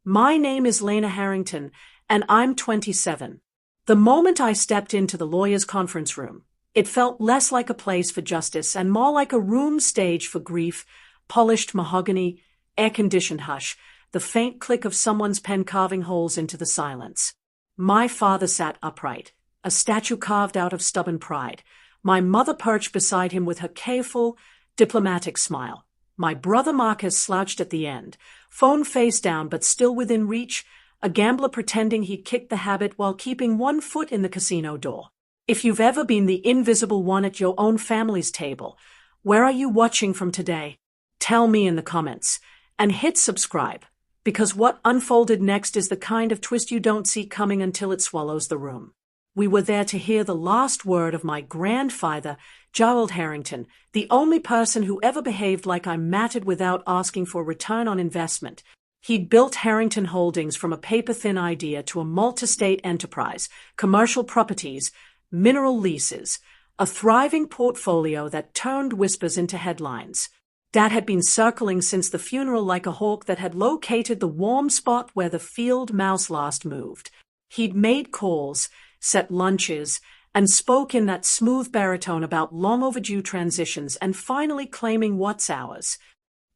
My name is Lena Harrington, and I'm 27. The moment I stepped into the lawyer's conference room, it felt less like a place for justice and more like a room staged for grief, polished mahogany, air-conditioned hush, the faint click of someone's pen carving holes into the silence. My father sat upright, a statue carved out of stubborn pride. My mother perched beside him with her careful, diplomatic smile. My brother Marcus slouched at the end, phone face down but still within reach, a gambler pretending he'd kicked the habit while keeping one foot in the casino door. If you've ever been the invisible one at your own family's table, where are you watching from today? Tell me in the comments, and hit subscribe, because what unfolded next is the kind of twist you don't see coming until it swallows the room. We were there to hear the last word of my grandfather, Gerald Harrington, the only person who ever behaved like I mattered without asking for return on investment. He'd built Harrington Holdings from a paper-thin idea to a multi-state enterprise, commercial properties, mineral leases, a thriving portfolio that turned whispers into headlines. Dad had been circling since the funeral like a hawk that had located the warm spot where the field mouse last moved. He'd made calls, set lunches, and spoke in that smooth baritone about long overdue transitions and finally claiming what's ours.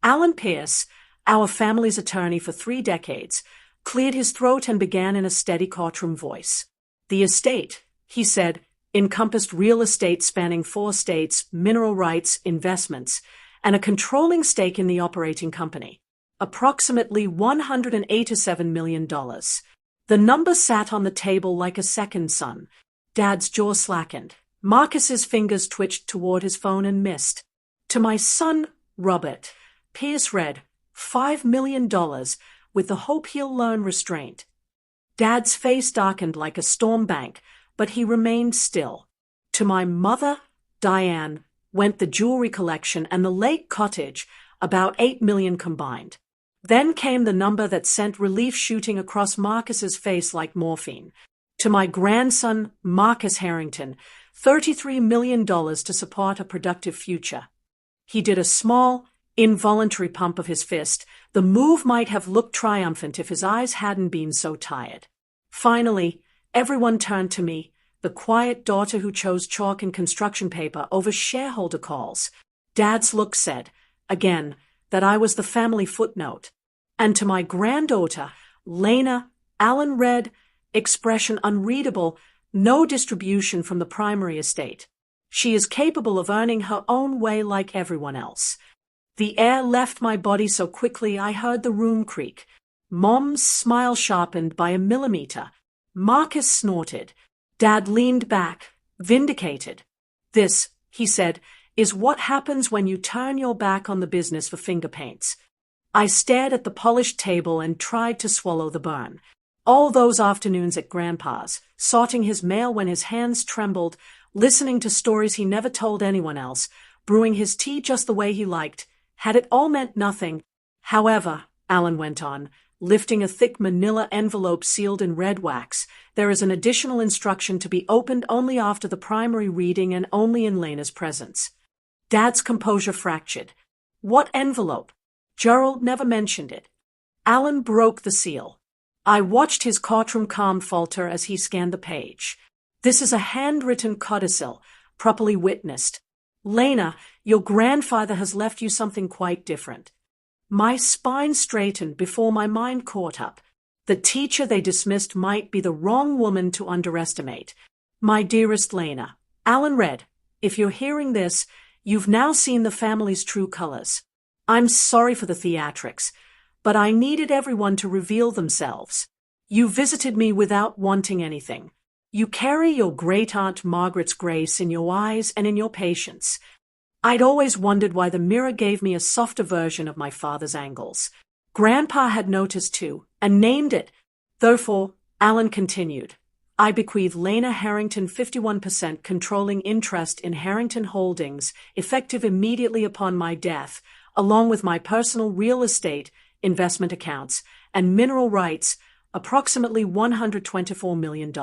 Alan Pierce, our family's attorney for 3 decades, cleared his throat and began in a steady courtroom voice. The estate, he said, encompassed real estate spanning 4 states, mineral rights, investments, and a controlling stake in the operating company. Approximately $187 million. The number sat on the table like a second sun. Dad's jaw slackened. Marcus's fingers twitched toward his phone and missed. To my son, Robert, Pierce read, $5 million, with the hope he'll learn restraint. Dad's face darkened like a storm bank, but he remained still. To my mother, Diane, went the jewelry collection and the lake cottage, about $8 million combined. Then came the number that sent relief shooting across Marcus's face like morphine. To my grandson, Marcus Harrington, $33 million to support a productive future. He did a small, involuntary pump of his fist. The move might have looked triumphant if his eyes hadn't been so tired. Finally, everyone turned to me, the quiet daughter who chose chalk and construction paper over shareholder calls. Dad's look said, again, that I was the family footnote. And to my granddaughter, Lena, Alan read, expression unreadable, no distribution from the primary estate. She is capable of earning her own way like everyone else. The air left my body so quickly I heard the room creak. Mom's smile sharpened by a millimeter. Marcus snorted. Dad leaned back, vindicated. This, he said, is what happens when you turn your back on the business for finger paints. I stared at the polished table and tried to swallow the burn. All those afternoons at Grandpa's, sorting his mail when his hands trembled, listening to stories he never told anyone else, brewing his tea just the way he liked, had it all meant nothing. However, Alan went on, lifting a thick manila envelope sealed in red wax, there is an additional instruction to be opened only after the primary reading and only in Lena's presence. Dad's composure fractured. What envelope? Gerald never mentioned it. Alan broke the seal. I watched his courtroom calm falter as he scanned the page. This is a handwritten codicil, properly witnessed. Lena, your grandfather has left you something quite different. My spine straightened before my mind caught up. The teacher they dismissed might be the wrong woman to underestimate. My dearest Lena, Alan read, if you're hearing this, you've now seen the family's true colors. I'm sorry for the theatrics, but I needed everyone to reveal themselves. You visited me without wanting anything. You carry your great-aunt Margaret's grace in your eyes and in your patience. I'd always wondered why the mirror gave me a softer version of my father's angles. Grandpa had noticed too, and named it. Therefore, Alan continued, I bequeath Lena Harrington 51% controlling interest in Harrington Holdings, effective immediately upon my death, along with my personal real estate, investment accounts, and mineral rights, approximately $124 million.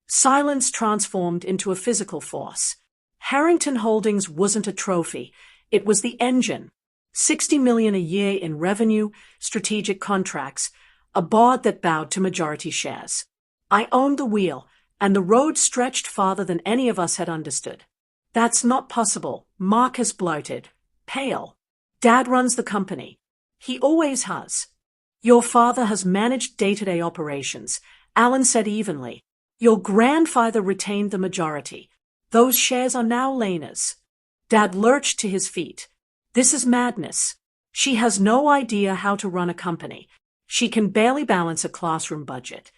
Silence transformed into a physical force. Harrington Holdings wasn't a trophy, it was the engine. $60 million a year in revenue, strategic contracts, a board that bowed to majority shares. I owned the wheel, and the road stretched farther than any of us had understood. That's not possible, Marcus blurted, pale. Dad runs the company. He always has. Your father has managed day-to-day operations, Alan said evenly. Your grandfather retained the majority. Those shares are now Lena's. Dad lurched to his feet. This is madness. She has no idea how to run a company. She can barely balance a classroom budget.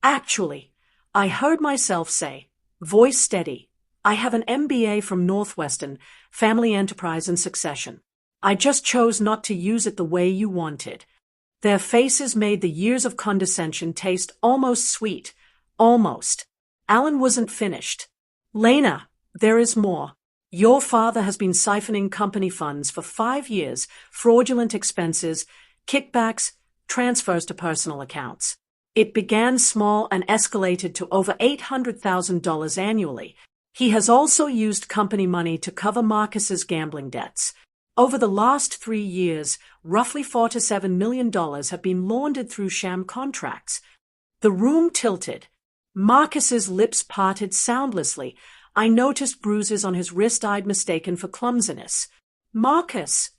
Actually, I heard myself say, voice steady, I have an MBA from Northwestern, Family Enterprise and Succession. I just chose not to use it the way you wanted. Their faces made the years of condescension taste almost sweet. Almost. Alan wasn't finished. Lena, there is more. Your father has been siphoning company funds for 5 years, fraudulent expenses, kickbacks, transfers to personal accounts. It began small and escalated to over $800,000 annually. He has also used company money to cover Marcus's gambling debts. Over the last 3 years, roughly $4 to $7 million have been laundered through sham contracts. The room tilted. Marcus's lips parted soundlessly. I noticed bruises on his wrist I'd mistaken for clumsiness. Marcus,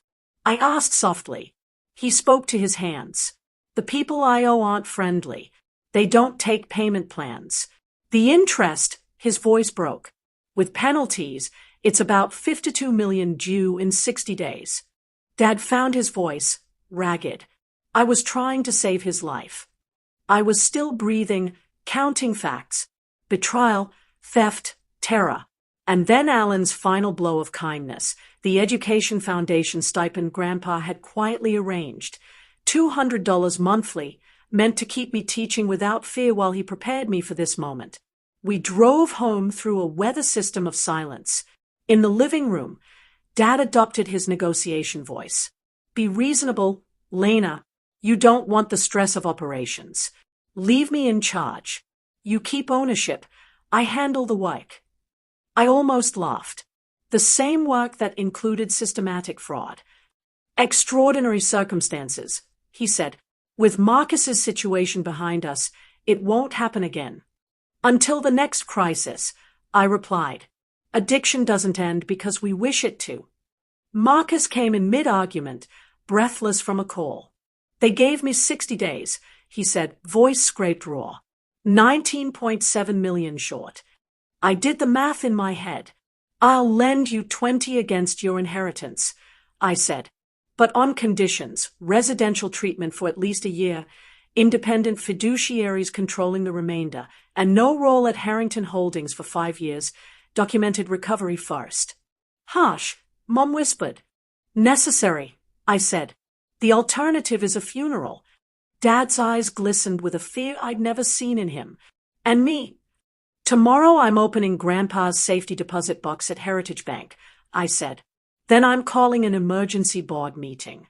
I asked softly. He spoke to his hands. The people I owe aren't friendly. They don't take payment plans. The interest, his voice broke. With penalties, it's about $52 million due in 60 days. Dad found his voice, ragged. I was trying to save his life. I was still breathing, counting facts. Betrayal, theft, terror. And then Alan's final blow of kindness, the Education Foundation stipend Grandpa had quietly arranged. $200 monthly, meant to keep me teaching without fear while he prepared me for this moment. We drove home through a weather system of silence. In the living room, Dad adopted his negotiation voice. Be reasonable, Lena. You don't want the stress of operations. Leave me in charge. You keep ownership. I handle the work. I almost laughed. The same work that included systematic fraud. Extraordinary circumstances, he said. With Marcus's situation behind us, it won't happen again. Until the next crisis, I replied. Addiction doesn't end because we wish it to. Marcus came in mid-argument, breathless from a call. They gave me 60 days, he said, voice scraped raw. 19.7 million short. I did the math in my head. I'll lend you 20 against your inheritance, I said. But on conditions, residential treatment for at least a year, independent fiduciaries controlling the remainder, and no role at Harrington Holdings for 5 years, documented recovery first. Harsh, Mom whispered. Necessary, I said. The alternative is a funeral. Dad's eyes glistened with a fear I'd never seen in him. And me. Tomorrow I'm opening Grandpa's safety deposit box at Heritage Bank, I said. Then I'm calling an emergency board meeting.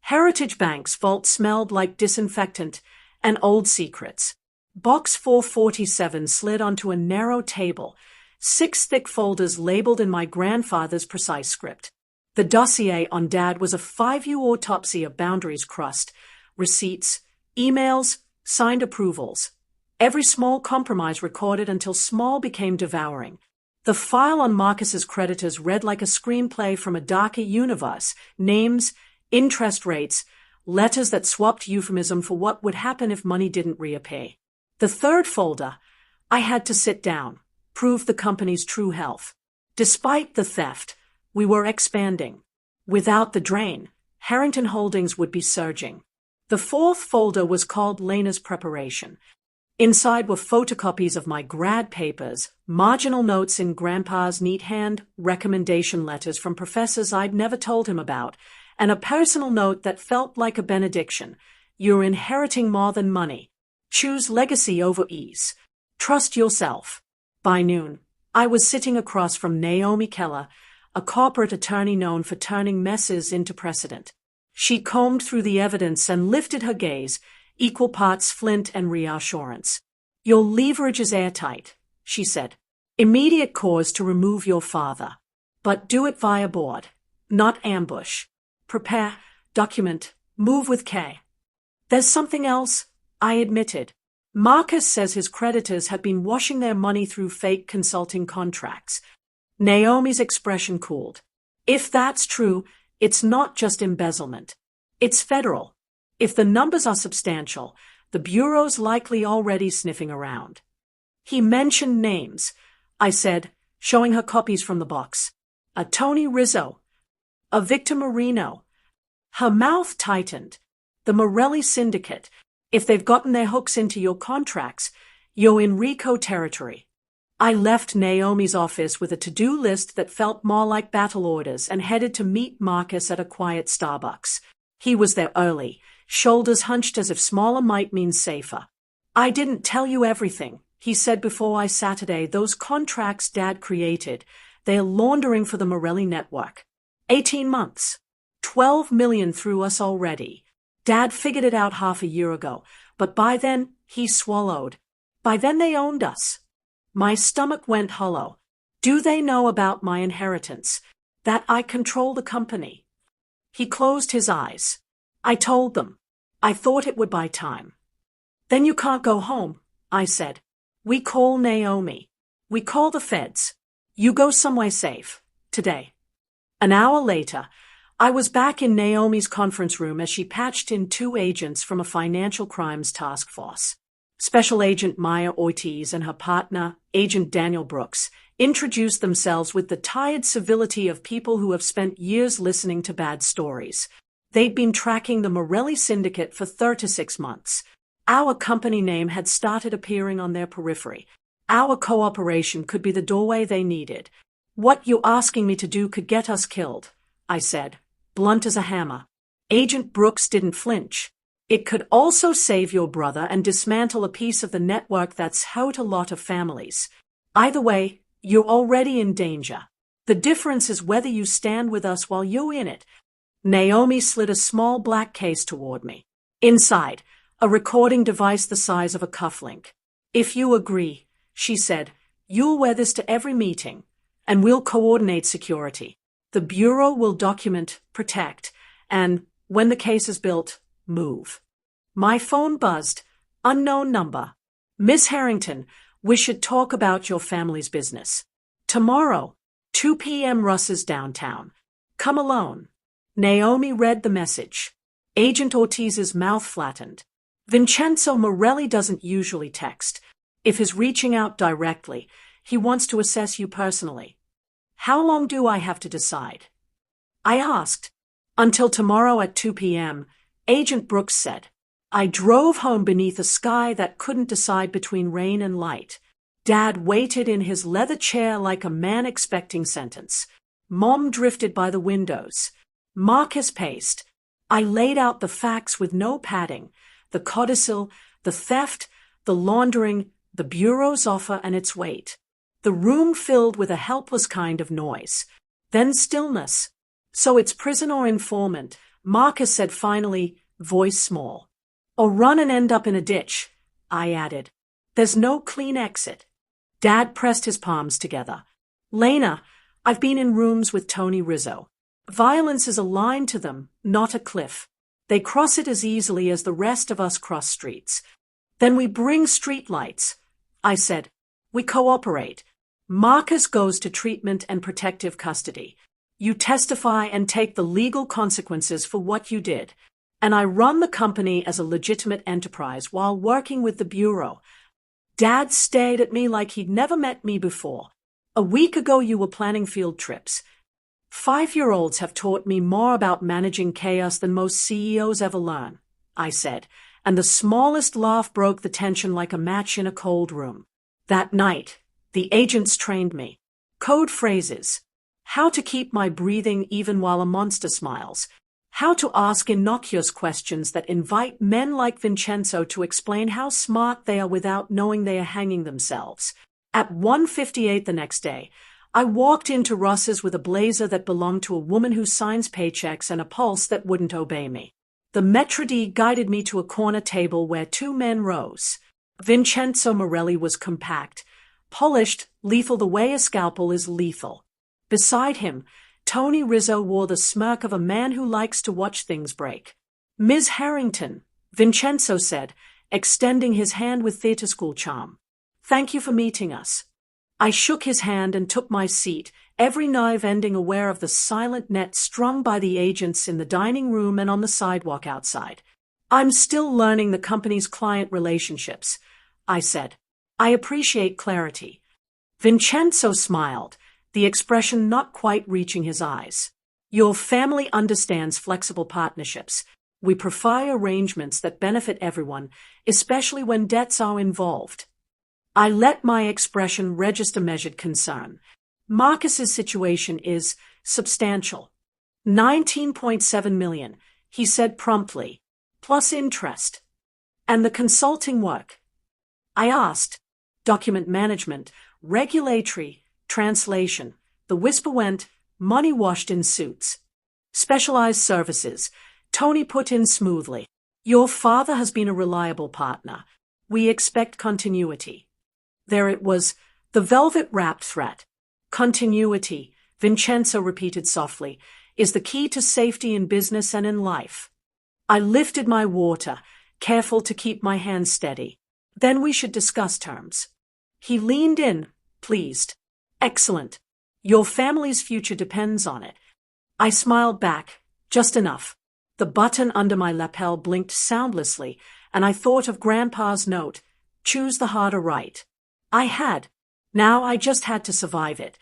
Heritage Bank's vault smelled like disinfectant and old secrets. Box 447 slid onto a narrow table, 6 thick folders labeled in my grandfather's precise script. The dossier on Dad was a 5-year autopsy of boundaries crossed, receipts, emails, signed approvals. Every small compromise recorded until small became devouring. The file on Marcus's creditors read like a screenplay from a darker universe, names, interest rates, letters that swapped euphemism for what would happen if money didn't reappear. The third folder, I had to sit down, prove the company's true health. Despite the theft, we were expanding. Without the drain, Harrington Holdings would be surging. The fourth folder was called Lena's Preparation. Inside were photocopies of my grad papers, marginal notes in Grandpa's neat hand, recommendation letters from professors I'd never told him about, and a personal note that felt like a benediction. You're inheriting more than money. Choose legacy over ease. Trust yourself. By noon, I was sitting across from Naomi Keller, a corporate attorney known for turning messes into precedent. She combed through the evidence and lifted her gaze, equal parts flint and reassurance. Your leverage is airtight, she said. Immediate cause to remove your father. But do it via board, not ambush. Prepare, document, move with care. There's something else, I admitted. Marcus says his creditors have been washing their money through fake consulting contracts. Naomi's expression cooled. If that's true, it's not just embezzlement. It's federal. If the numbers are substantial, the Bureau's likely already sniffing around. He mentioned names, I said, showing her copies from the box. A Tony Rizzo. A Victor Marino. Her mouth tightened. The Morelli Syndicate. If they've gotten their hooks into your contracts, you're in RICO territory. I left Naomi's office with a to-do list that felt more like battle orders and headed to meet Marcus at a quiet Starbucks. He was there early, shoulders hunched as if smaller might mean safer. I didn't tell you everything, he said before I Saturday. Those contracts Dad created, they're laundering for the Morelli network. 18 months. 12 million through us already. Dad figured it out half a year ago, but by then, he swallowed. By then they owned us. My stomach went hollow. Do they know about my inheritance? That I control the company? He closed his eyes. I told them. I thought it would buy time. Then you can't go home, I said. We call Naomi. We call the feds. You go somewhere safe. Today. An hour later, I was back in Naomi's conference room as she patched in 2 agents from a financial crimes task force. Special Agent Maya Ortiz and her partner, Agent Daniel Brooks, introduced themselves with the tired civility of people who have spent years listening to bad stories. They'd been tracking the Morelli Syndicate for 36 months. Our company name had started appearing on their periphery. Our cooperation could be the doorway they needed. What you're asking me to do could get us killed, I said, blunt as a hammer. Agent Brooks didn't flinch. It could also save your brother and dismantle a piece of the network that's hurt a lot of families. Either way, you're already in danger. The difference is whether you stand with us while you're in it. Naomi slid a small black case toward me. Inside, a recording device the size of a cufflink. If you agree, she said, you'll wear this to every meeting, and we'll coordinate security. The Bureau will document, protect, and, when the case is built, move. My phone buzzed. Unknown number. Miss Harrington, we should talk about your family's business. Tomorrow, 2 p.m. Russ's downtown. Come alone. Naomi read the message. Agent Ortiz's mouth flattened. Vincenzo Morelli doesn't usually text. If he's reaching out directly, he wants to assess you personally. How long do I have to decide? I asked. Until tomorrow at 2 p.m., Agent Brooks said. I drove home beneath a sky that couldn't decide between rain and light. Dad waited in his leather chair like a man expecting sentence. Mom drifted by the windows. Marcus paced. I laid out the facts with no padding. The codicil, the theft, the laundering, the Bureau's offer and its weight. The room filled with a helpless kind of noise. Then stillness. So it's prison or informant, Marcus said finally, voice small. Or run and end up in a ditch, I added. There's no clean exit. Dad pressed his palms together. Lena, I've been in rooms with Tony Rizzo. Violence is a line to them, not a cliff. They cross it as easily as the rest of us cross streets. Then we bring streetlights, I said. We cooperate. Marcus goes to treatment and protective custody. You testify and take the legal consequences for what you did. And I run the company as a legitimate enterprise while working with the Bureau. Dad stared at me like he'd never met me before. A week ago you were planning field trips. 5-year-olds have taught me more about managing chaos than most CEOs ever learn, I said, and the smallest laugh broke the tension like a match in a cold room. That night, the agents trained me. Code phrases. How to keep my breathing even while a monster smiles. How to ask innocuous questions that invite men like Vincenzo to explain how smart they are without knowing they are hanging themselves. At 1:58 the next day, I walked into Russ's with a blazer that belonged to a woman who signs paychecks and a pulse that wouldn't obey me. The maitre d' guided me to a corner table where 2 men rose. Vincenzo Morelli was compact, polished, lethal the way a scalpel is lethal. Beside him, Tony Rizzo wore the smirk of a man who likes to watch things break. Ms. Harrington, Vincenzo said, extending his hand with theatre school charm. Thank you for meeting us. I shook his hand and took my seat, every nerve ending aware of the silent net strung by the agents in the dining room and on the sidewalk outside. I'm still learning the company's client relationships, I said. I appreciate clarity. Vincenzo smiled, the expression not quite reaching his eyes. Your family understands flexible partnerships. We prefer arrangements that benefit everyone, especially when debts are involved. I let my expression register measured concern. Marcus's situation is substantial. 19.7 million, he said promptly, plus interest. And the consulting work? I asked. Document management, regulatory, translation. The whisper went, money washed in suits. Specialized services, Tony put in smoothly. Your father has been a reliable partner. We expect continuity. There it was, the velvet-wrapped threat. Continuity, Vincenzo repeated softly, is the key to safety in business and in life. I lifted my water, careful to keep my hand steady. Then we should discuss terms. He leaned in, pleased. Excellent. Your family's future depends on it. I smiled back, just enough. The button under my lapel blinked soundlessly, and I thought of Grandpa's note, choose the harder right. I had. Now I just had to survive it.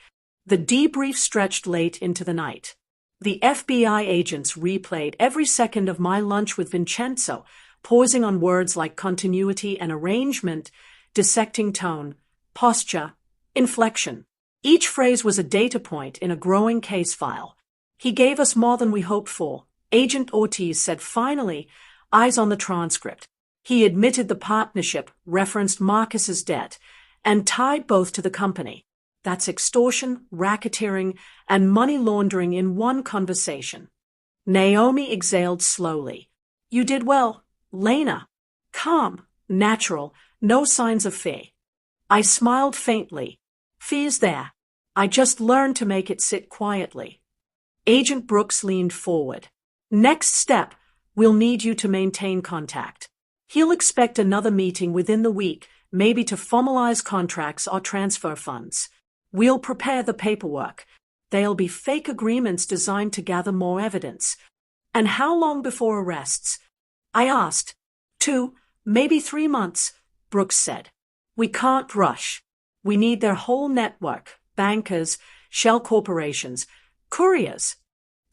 The debrief stretched late into the night. The FBI agents replayed every second of my lunch with Vincenzo, pausing on words like continuity and arrangement, dissecting tone, posture, inflection. Each phrase was a data point in a growing case file. He gave us more than we hoped for, Agent Ortiz said finally, eyes on the transcript. He admitted the partnership referenced Marcus's debt and tied both to the company. That's extortion, racketeering, and money laundering in one conversation. Naomi exhaled slowly. You did well, Lena. Calm, natural, no signs of fear. I smiled faintly. Fear's there. I just learned to make it sit quietly. Agent Brooks leaned forward. Next step, we'll need you to maintain contact. He'll expect another meeting within the week, maybe to formalize contracts or transfer funds. We'll prepare the paperwork. They'll be fake agreements designed to gather more evidence. And how long before arrests? I asked. 2, maybe 3 months, Brooks said. We can't rush. We need their whole network, bankers, shell corporations, couriers.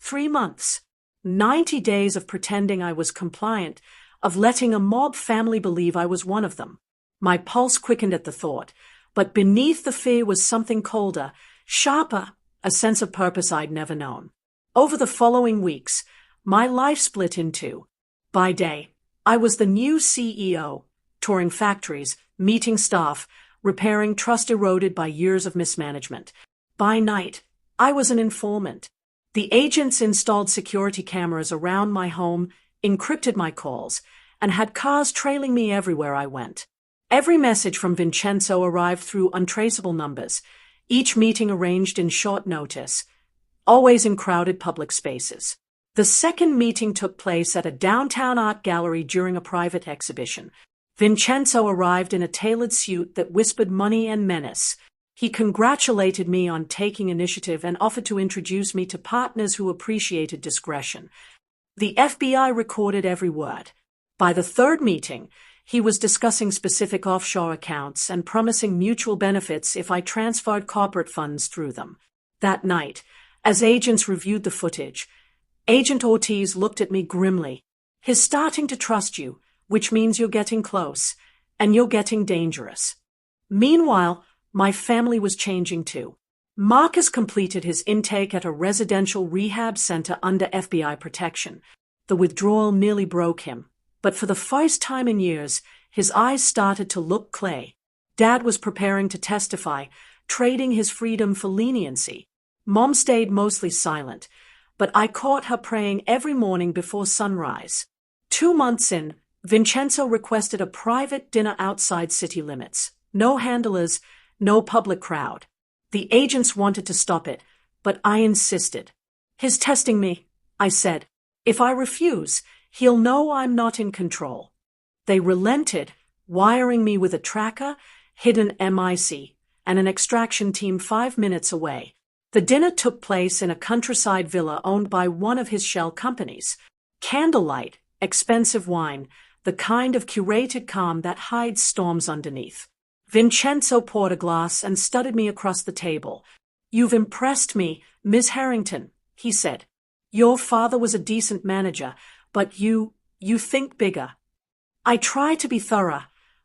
3 months. 90 days of pretending I was compliant, of letting a mob family believe I was one of them. My pulse quickened at the thought, but beneath the fear was something colder, sharper, a sense of purpose I'd never known. Over the following weeks, my life split in two. By day, I was the new CEO, touring factories, meeting staff, repairing trust eroded by years of mismanagement. By night, I was an informant. The agents installed security cameras around my home, encrypted my calls, and had cars trailing me everywhere I went. Every message from Vincenzo arrived through untraceable numbers, each meeting arranged in short notice, always in crowded public spaces. The second meeting took place at a downtown art gallery during a private exhibition. Vincenzo arrived in a tailored suit that whispered money and menace. He congratulated me on taking initiative and offered to introduce me to partners who appreciated discretion. The FBI recorded every word. By the third meeting, he was discussing specific offshore accounts and promising mutual benefits if I transferred corporate funds through them. That night, as agents reviewed the footage, Agent Ortiz looked at me grimly. He's starting to trust you, which means you're getting close, and you're getting dangerous. Meanwhile, my family was changing too. Marcus completed his intake at a residential rehab center under FBI protection. The withdrawal nearly broke him, but for the first time in years, his eyes started to look clay. Dad was preparing to testify, trading his freedom for leniency. Mom stayed mostly silent, but I caught her praying every morning before sunrise. 2 months in, Vincenzo requested a private dinner outside city limits. No handlers, no public crowd. The agents wanted to stop it, but I insisted. He's testing me, I said. If I refuse, He'll know I'm not in control. They relented, wiring me with a tracker, hidden MIC, and an extraction team 5 minutes away. The dinner took place in a countryside villa owned by one of his shell companies. Candlelight, expensive wine, the kind of curated calm that hides storms underneath. Vincenzo poured a glass and studied me across the table. "You've impressed me, Miss Harrington," he said. "Your father was a decent manager, but you think bigger." "I try to be thorough,"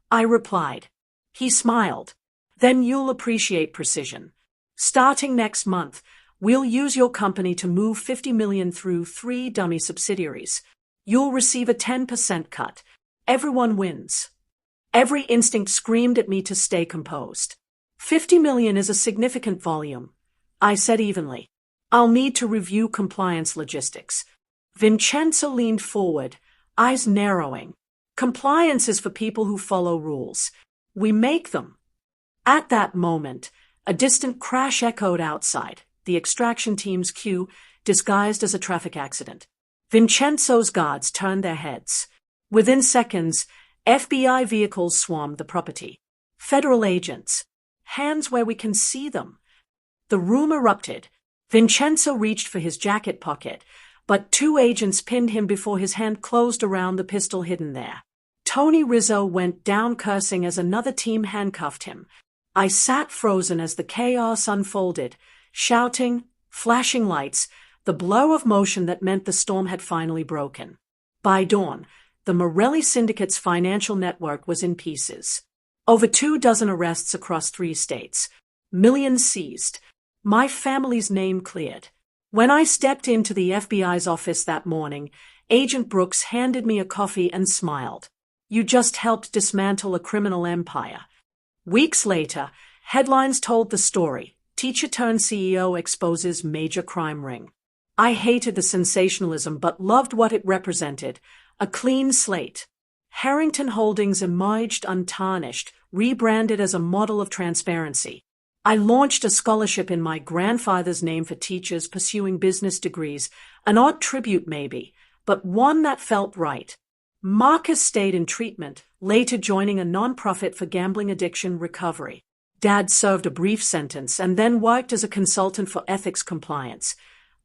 I replied. He smiled. "Then you'll appreciate precision. Starting next month, we'll use your company to move $50 million through 3 dummy subsidiaries. You'll receive a 10% cut. Everyone wins." Every instinct screamed at me to stay composed. $50 million is a significant volume, I said evenly. "I'll need to review compliance logistics." Vincenzo leaned forward, eyes narrowing. "Compliance is for people who follow rules. We make them." At that moment, a distant crash echoed outside, the extraction team's cue, disguised as a traffic accident. Vincenzo's guards turned their heads. Within seconds, FBI vehicles swarmed the property. Federal agents. Hands where we can see them. The room erupted. Vincenzo reached for his jacket pocket, but 2 agents pinned him before his hand closed around the pistol hidden there. Tony Rizzo went down cursing as another team handcuffed him. I sat frozen as the chaos unfolded, shouting, flashing lights, the blur of motion that meant the storm had finally broken. By dawn, the Morelli Syndicate's financial network was in pieces. Over 24 arrests across 3 states. Millions seized. My family's name cleared. When I stepped into the FBI's office that morning, Agent Brooks handed me a coffee and smiled. "You just helped dismantle a criminal empire." Weeks later, headlines told the story. Teacher-turned-CEO exposes major crime ring. I hated the sensationalism but loved what it represented. A clean slate. Harrington Holdings emerged untarnished, rebranded as a model of transparency. I launched a scholarship in my grandfather's name for teachers pursuing business degrees, an odd tribute maybe, but one that felt right. Marcus stayed in treatment, later joining a nonprofit for gambling addiction recovery. Dad served a brief sentence and then worked as a consultant for ethics compliance.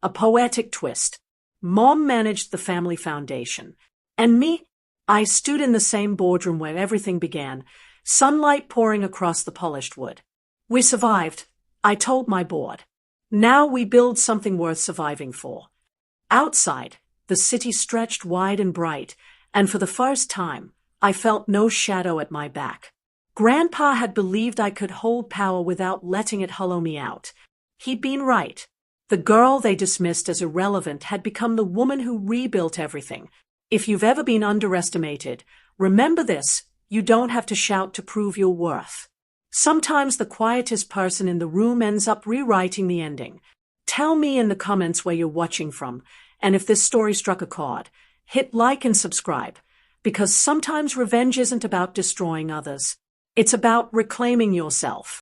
A poetic twist. Mom managed the family foundation. And me? I stood in the same boardroom where everything began, sunlight pouring across the polished wood. "We survived," I told my board. "Now we build something worth surviving for." Outside, the city stretched wide and bright, and for the first time, I felt no shadow at my back. Grandpa had believed I could hold power without letting it hollow me out. He'd been right. The girl they dismissed as irrelevant had become the woman who rebuilt everything. If you've ever been underestimated, remember this: you don't have to shout to prove your worth. Sometimes the quietest person in the room ends up rewriting the ending. Tell me in the comments where you're watching from, and if this story struck a chord, hit like and subscribe, because sometimes revenge isn't about destroying others. It's about reclaiming yourself.